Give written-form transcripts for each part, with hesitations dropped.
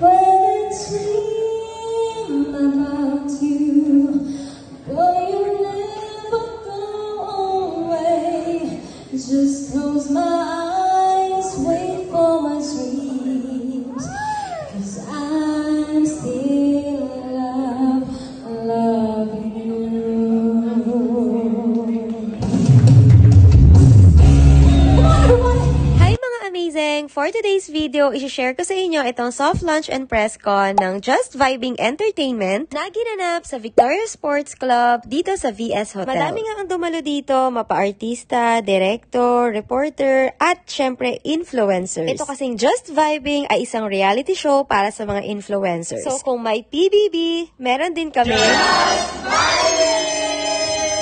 When it's dream about you, boy, you never go away. Just close my eyes, wait for my dreams, 'cause I'm still loving you. Hi mga amazing! For today's video, isi-share ko sa inyo itong soft launch and press con ng Just Vibing Entertainment na ginanap sa Victoria Sports Club dito sa VS Hotel. Madami nga ang dumalo dito, mapa-artista, director, reporter, at syempre influencers. Ito kasing Just Vibing ay isang reality show para sa mga influencers. So kung may PBB, meron din kami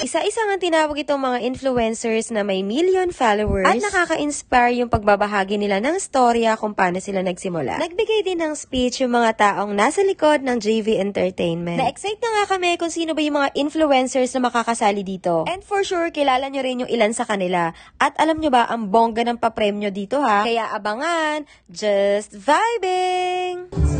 isa-isa nga tinawag itong mga influencers na may million followers at nakaka-inspire yung pagbabahagi nila ng storya kung paano sila nagsimula. Nagbigay din ng speech yung mga taong nasa likod ng JV Entertainment. Na-excite na nga kami kung sino ba yung mga influencers na makakasali dito. And for sure, kilala nyo rin yung ilan sa kanila. At alam nyo ba, ang bongga ng papremyo dito ha? Kaya abangan, Just Vibing!